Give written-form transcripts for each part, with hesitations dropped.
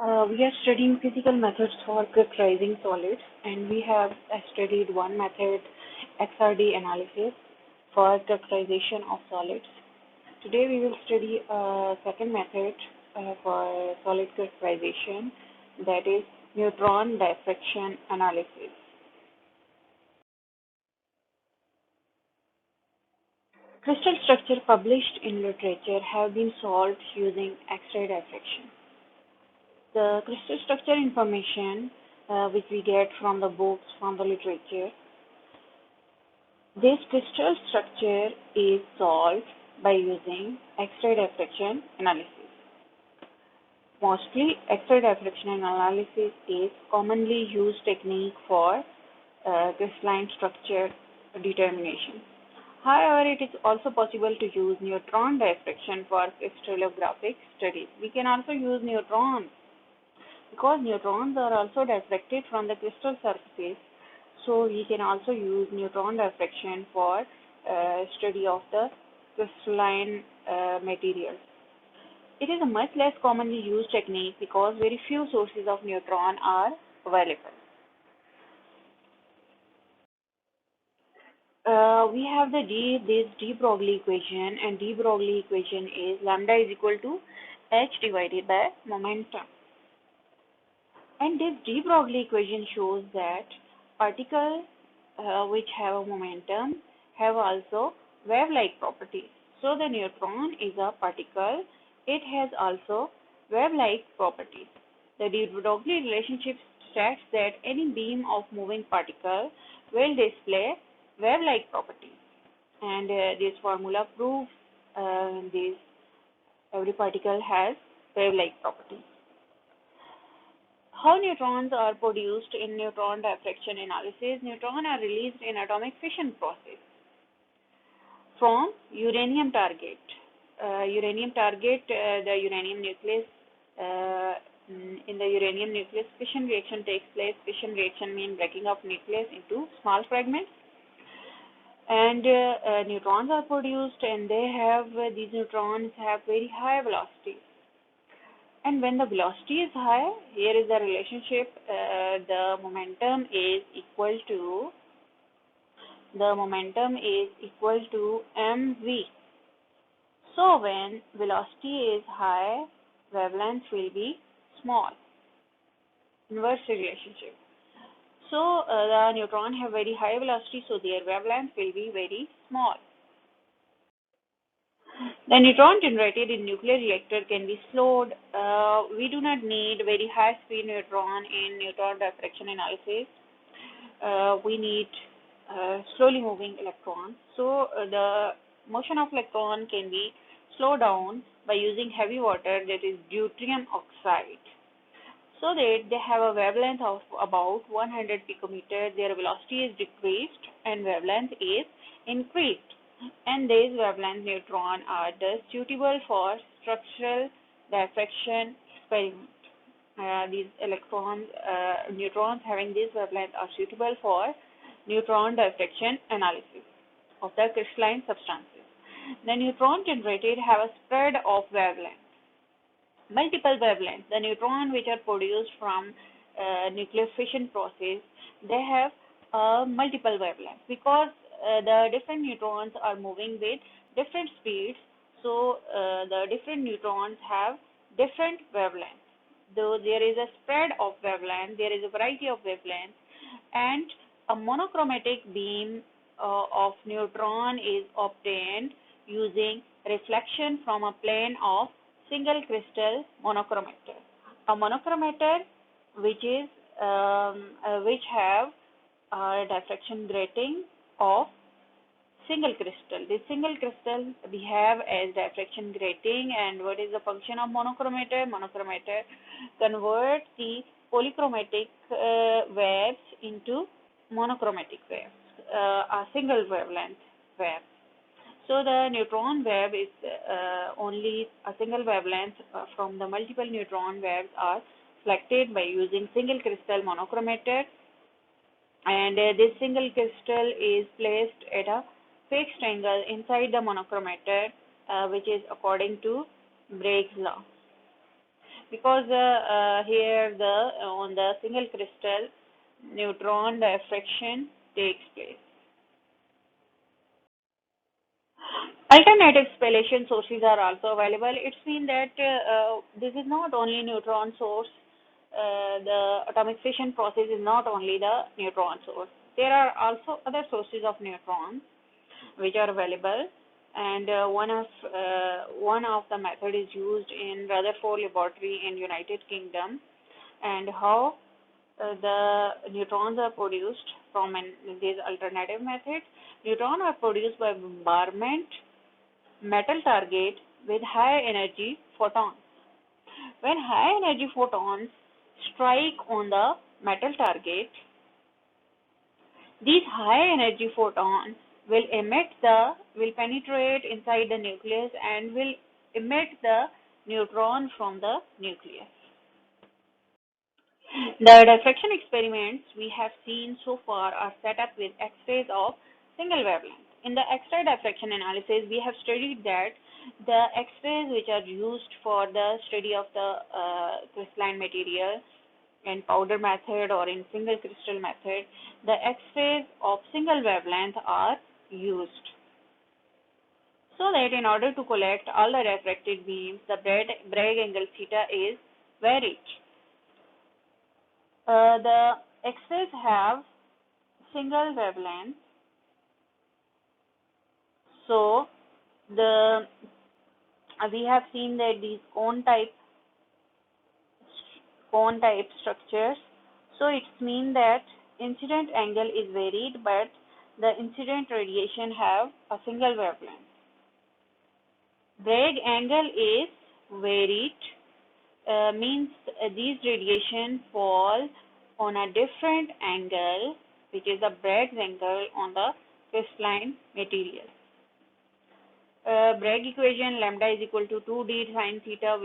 We are studying physical methods for characterizing solids, and we have studied one method, XRD analysis, for characterization of solids. Today we will study a second method for solid characterization, that is neutron diffraction analysis. Crystal structure published in literature have been solved using X-ray diffraction. The crystal structure information which we get from the books, from the literature, this crystal structure is solved by using X-ray diffraction analysis. Mostly, X-ray diffraction analysis is commonly used technique for crystalline structure determination. However, it is also possible to use neutron diffraction for crystallographic studies. We can also use neutrons because neutrons are also diffracted from the crystal surfaces, so we can also use neutron diffraction for study of the crystalline materials. It is a much less commonly used technique because very few sources of neutron are available. We have this de Broglie equation, and de Broglie equation is lambda is equal to h divided by momentum. And this de Broglie equation shows that particles which have a momentum have also wave-like properties. So the neutron is a particle. It has also wave-like properties. The de Broglie relationship states that any beam of moving particle will display wave-like properties. And this formula proves this every particle has wave-like properties. How neutrons are produced in neutron diffraction analysis? Neutrons are released in atomic fission process from uranium target. The uranium nucleus, in the uranium nucleus, fission reaction takes place. Fission reaction means breaking of nucleus into small fragments. And neutrons are produced, and these neutrons have very high velocity. And when the velocity is high, here is the relationship. The momentum is equal to mv. So when velocity is high, wavelength will be small. Inverse relationship. So the neutron have very high velocity, so their wavelength will be very small. The neutron generated in nuclear reactor can be slowed. We do not need very high speed neutron in neutron diffraction analysis. We need slowly moving electrons. So the motion of electron can be slowed down by using heavy water, that is deuterium oxide. So that they have a wavelength of about 100 picometers. Their velocity is decreased and wavelength is increased. And these wavelength neutrons are thus suitable for structural diffraction experiment. These neutrons having this wavelength are suitable for neutron diffraction analysis of the crystalline substances. The neutron generated have a spread of wavelength. Multiple wavelengths. The neutrons which are produced from nuclear fission process, they have multiple wavelengths because the different neutrons are moving with different speeds. So the different neutrons have different wavelengths. Though there is a spread of wavelength, there is a variety of wavelengths, and a monochromatic beam of neutron is obtained using reflection from a plane of single crystal monochromator. A monochromator which have a diffraction grating of single crystal. This single crystal we have as diffraction grating, and what is the function of monochromator? Monochromator converts the polychromatic waves into monochromatic waves, a single wavelength wave. So the neutron wave is only a single wavelength from the multiple neutron waves are selected by using single crystal monochromator, and this single crystal is placed at a fixed angle inside the monochromator, which is according to Bragg's law. because here on the single crystal neutron diffraction takes place. Alternative spallation sources are also available. It's mean that this is not only neutron source. The atomic fission process is not only the neutron source. There are also other sources of neutrons which are available, and one of the method is used in Rutherford Laboratory in United Kingdom, and how the neutrons are produced from this alternative method. Neutrons are produced by bombardment metal target with high energy photons. When high energy photons strike on the metal target, these high energy photons will penetrate inside the nucleus and will emit the neutron from the nucleus. The diffraction experiments we have seen so far are set up with X-rays of single wavelength. In the X-ray diffraction analysis, we have studied that the X-rays which are used for the study of the crystalline material in powder method or in single crystal method, the X-rays of single wavelength are used. So that in order to collect all the refracted beams, the Bragg angle theta is varied. The X-rays have single wavelength, so we have seen that these cone type structures. So it means that incident angle is varied, but the incident radiation have a single wavelength. Bragg angle is varied, means these radiation fall on a different angle, which is the Bragg's angle on the crystalline material. Bragg equation, lambda is equal to 2d sine theta.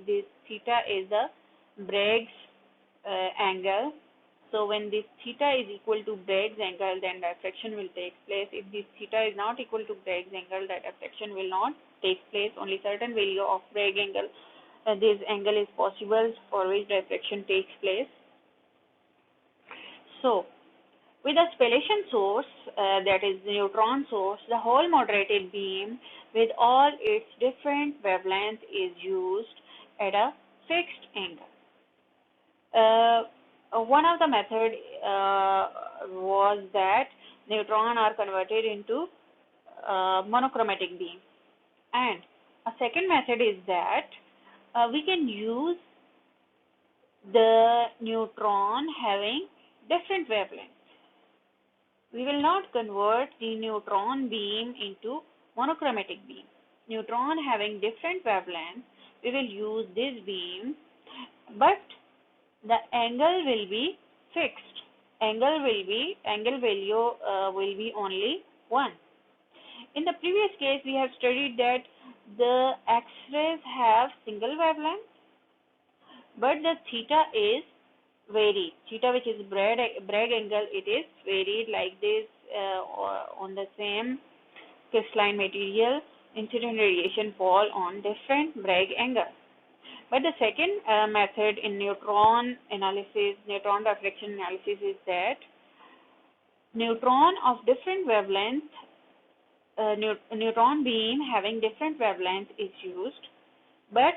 This theta is the Bragg's angle. So when this theta is equal to Bragg's angle, then diffraction will take place. If this theta is not equal to Bragg's angle, that diffraction will not take place. Only certain value of Bragg angle, this angle is possible for which diffraction takes place. So with a spallation source, that is the neutron source, the whole moderated beam with all its different wavelengths is used at a fixed angle. One of the method was that neutrons are converted into monochromatic beam, and a second method is that we can use the neutron having different wavelengths. We will not convert the neutron beam into monochromatic beam. Neutron having different wavelengths, we will use this beam, but the angle will be fixed. Angle value will be only 1. In the previous case, we have studied that the X-rays have single wavelength, but the theta is varied. Theta, which is Bragg angle, it is varied like this on the same crystalline material. Incident radiation fall on different Bragg angle. But the second method in neutron diffraction analysis is that neutron of different wavelength, neutron beam having different wavelength is used, but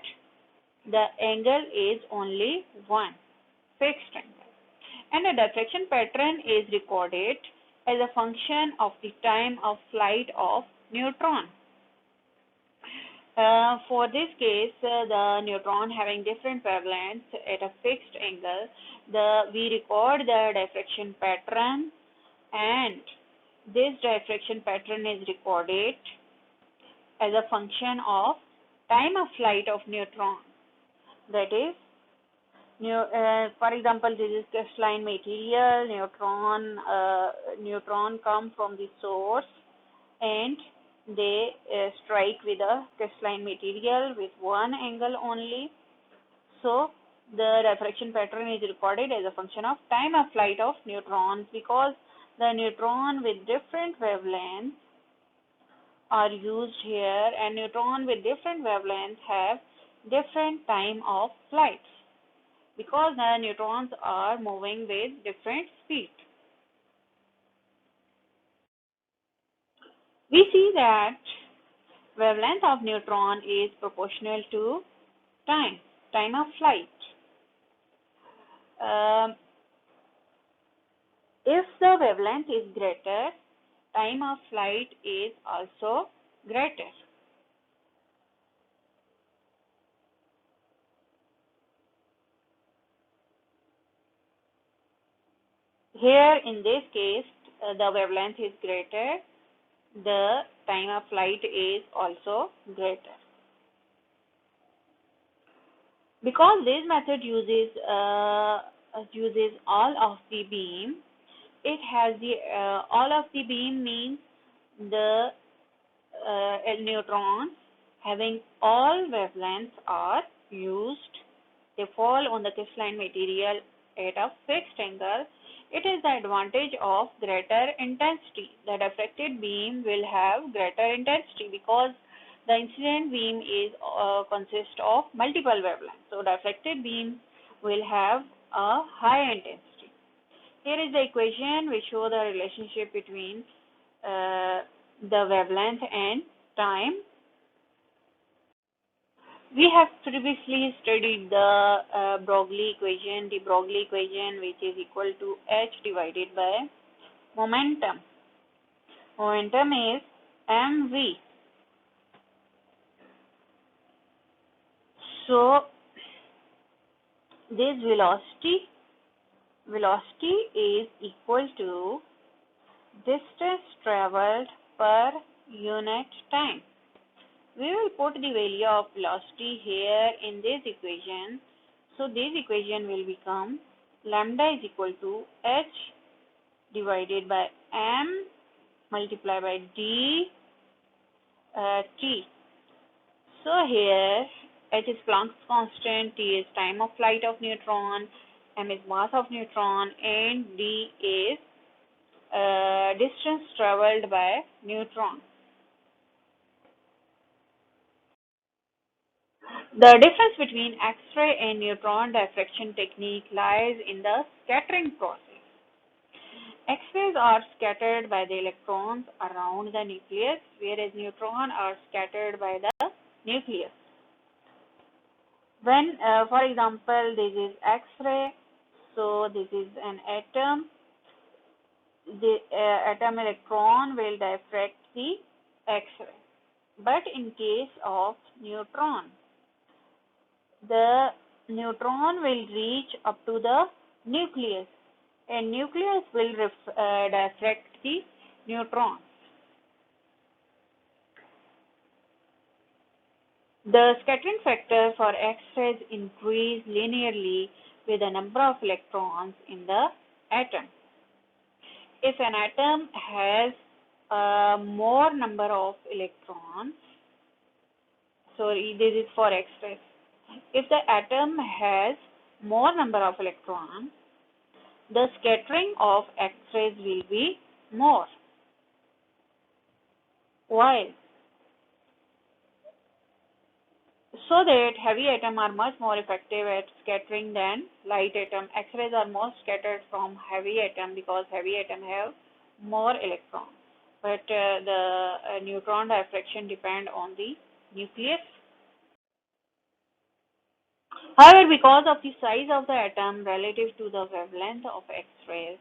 the angle is only 1, fixed angle, and the diffraction pattern is recorded as a function of the time of flight of neutron. For this case, the neutron having different wavelengths at a fixed angle, we record the diffraction pattern, and this diffraction pattern is recorded as a function of time of flight of neutron. That is, for example, this is crystalline material. Neutron come from the source and they strike with a crystalline material with one angle only. So the diffraction pattern is recorded as a function of time of flight of neutrons, because the neutron with different wavelengths are used here, and neutron with different wavelengths have different time of flight because the neutrons are moving with different speed. We see that wavelength of neutron is proportional to time of flight. Um, if the wavelength is greater, time of flight is also greater. Here in this case, the wavelength is greater, the time of flight is also greater. Because this method uses all of the beam, it has the all of the beam means the neutrons having all wavelengths are used. They fall on the crystalline material at a fixed angle. It is the advantage of greater intensity. The diffracted beam will have greater intensity because the incident beam is consists of multiple wavelengths. So diffracted beam will have a high intensity. Here is the equation which show the relationship between the wavelength and time. We have previously studied the Broglie equation, which is equal to h divided by momentum. Momentum is mv. So this velocity is equal to distance traveled per unit time. We will put the value of velocity here in this equation. So this equation will become lambda is equal to h divided by m multiplied by d t. So here h is Planck's constant, t is time of flight of neutron, m is mass of neutron, and d is distance traveled by neutron. The difference between X-ray and neutron diffraction technique lies in the scattering process. X-rays are scattered by the electrons around the nucleus, whereas neutrons are scattered by the nucleus. When, for example, this is X-ray, so this is an atom. The atom electron will diffract the X-ray. But in case of neutron, the neutron will reach up to the nucleus and nucleus will diffract the neutron. The scattering factor for X-rays increase linearly with the number of electrons in the atom. If an atom has more number of electrons, sorry, this is for X-rays. If the atom has more number of electrons, the scattering of X-rays will be more. While so that heavy atoms are much more effective at scattering than light atom. X-rays are more scattered from heavy atom because heavy atom have more electrons. But the neutron diffraction depend on the nucleus. However, because of the size of the atom relative to the wavelength of X-rays,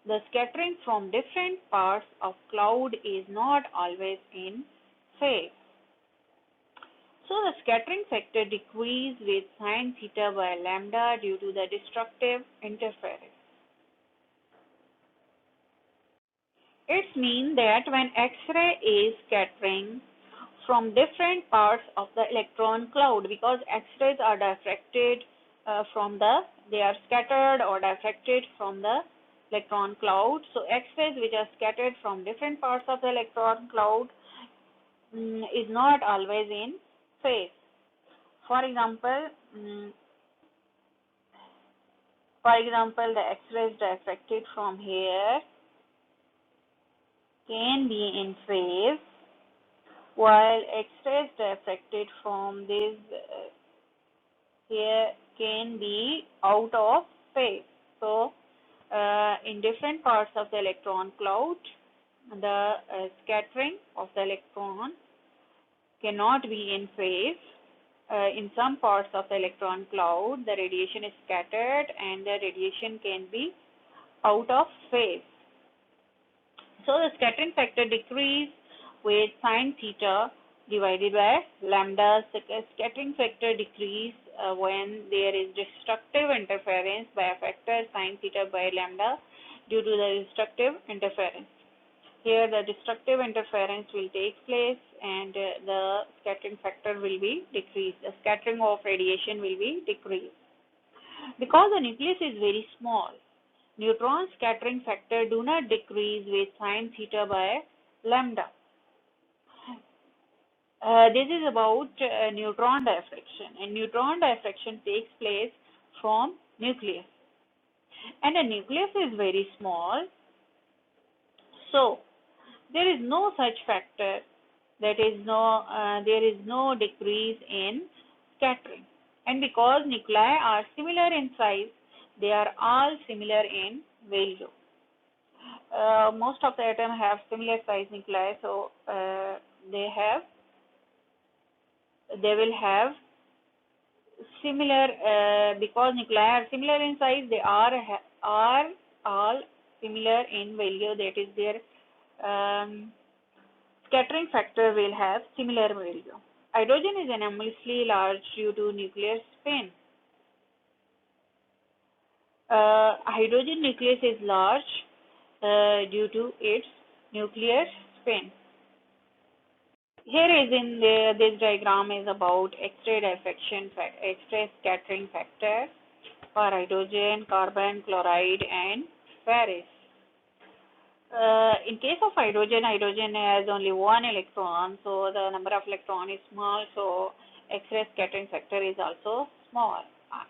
the scattering from different parts of cloud is not always in phase. So the scattering factor decreases with sin theta by lambda due to the destructive interference. It means that when X-ray is scattering from different parts of the electron cloud, because X-rays are diffracted they are scattered or diffracted from the electron cloud. So X-rays which are scattered from different parts of the electron cloud is not always in phase. For example, the X-rays diffracted from here can be in phase, while X-rays diffracted from this here can be out of phase. So, in different parts of the electron cloud, the scattering of the electron cannot be in phase. In some parts of the electron cloud, the radiation is scattered and the radiation can be out of phase. So the scattering factor decrease with sine theta divided by lambda. Scattering factor decrease when there is destructive interference by a factor sine theta by lambda due to the destructive interference. Here the destructive interference will take place and the scattering factor will be decreased. The scattering of radiation will be decreased. Because the nucleus is very small, neutron scattering factor do not decrease with sine theta by lambda. This is about neutron diffraction, and neutron diffraction takes place from nucleus. And the nucleus is very small, so there is no such factor, there is no decrease in scattering. And because nuclei are similar in size, they are all similar in value. Most of the atoms have similar size nuclei, so they will have similar, because nuclei are similar in size, they are all similar in value. That is, their scattering factor will have similar value. Hydrogen is enormously large due to nuclear spin. Hydrogen nucleus is large due to its nuclear spin. Here is in this diagram is about X-ray diffraction, X-ray scattering factor for hydrogen, carbon, chloride, and ferrous. In case of hydrogen, hydrogen has only one electron, so the number of electron is small, so X-ray scattering factor is also small.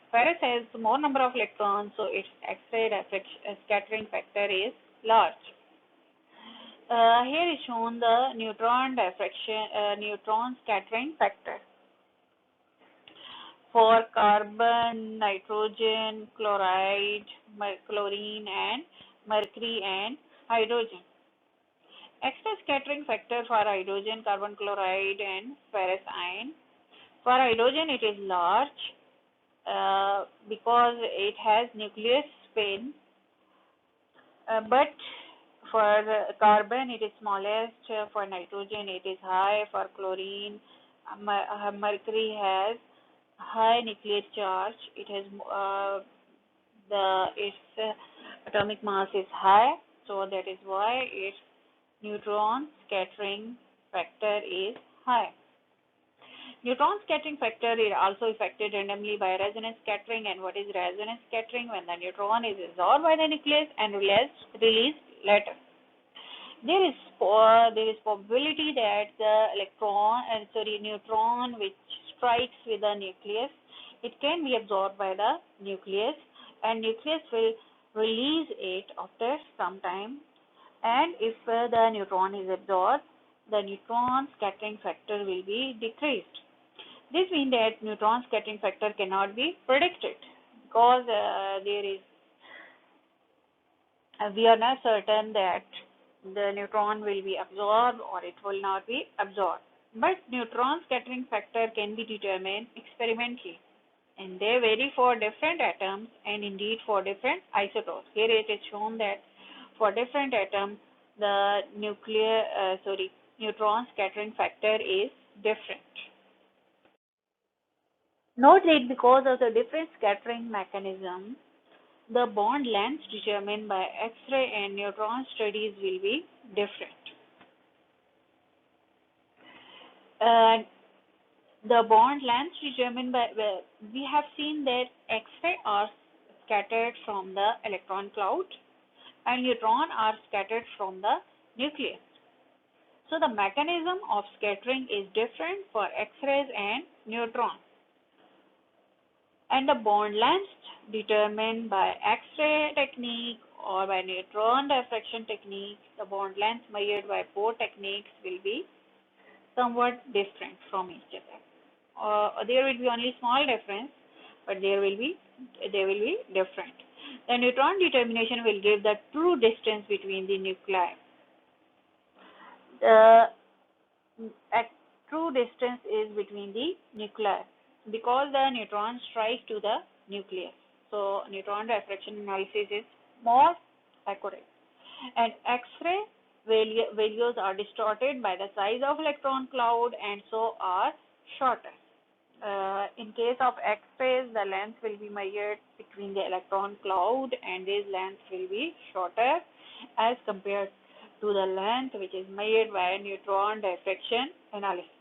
Ferrous has more number of electrons, so its X-ray scattering factor is large. Here is shown the neutron scattering factor for carbon, nitrogen, chloride, chlorine, and mercury and hydrogen. X-ray scattering factor for hydrogen, carbon, chloride, and ferrous ion. For hydrogen, it is large because it has nucleus spin, but for carbon, it is smallest. For nitrogen, it is high. For chlorine, mercury has high nuclear charge. It has its atomic mass is high, so that is why its neutron scattering factor is high. Neutron scattering factor is also affected randomly by resonance scattering. And what is resonance scattering? When the neutron is absorbed by the nucleus and released later. There is probability that the neutron which strikes with the nucleus, it can be absorbed by the nucleus, and nucleus will release it after some time. And if the neutron is absorbed, the neutron scattering factor will be decreased. This means that neutron scattering factor cannot be predicted because we are not certain that the neutron will be absorbed or it will not be absorbed. But neutron scattering factor can be determined experimentally, and they vary for different atoms and indeed for different isotopes. Here it is shown that for different atoms, the neutron scattering factor is different. Note that because of the different scattering mechanism, the bond length determined by X-ray and neutron studies will be different. The bond length determined by, we have seen that X-ray are scattered from the electron cloud and neutron are scattered from the nucleus. So the mechanism of scattering is different for X-rays and neutron. And the bond length determined by X-ray technique or by neutron diffraction technique, the bond length measured by both techniques will be somewhat different from each other. There will be only small difference, but they will be different. The neutron determination will give the true distance between the nuclei. The at true distance is between the nuclei because the neutrons strike to the nucleus. So neutron diffraction analysis is more accurate. And X-ray values are distorted by the size of electron cloud and so are shorter. In case of X-rays, the length will be measured between the electron cloud and this length will be shorter as compared to the length which is measured by neutron diffraction analysis.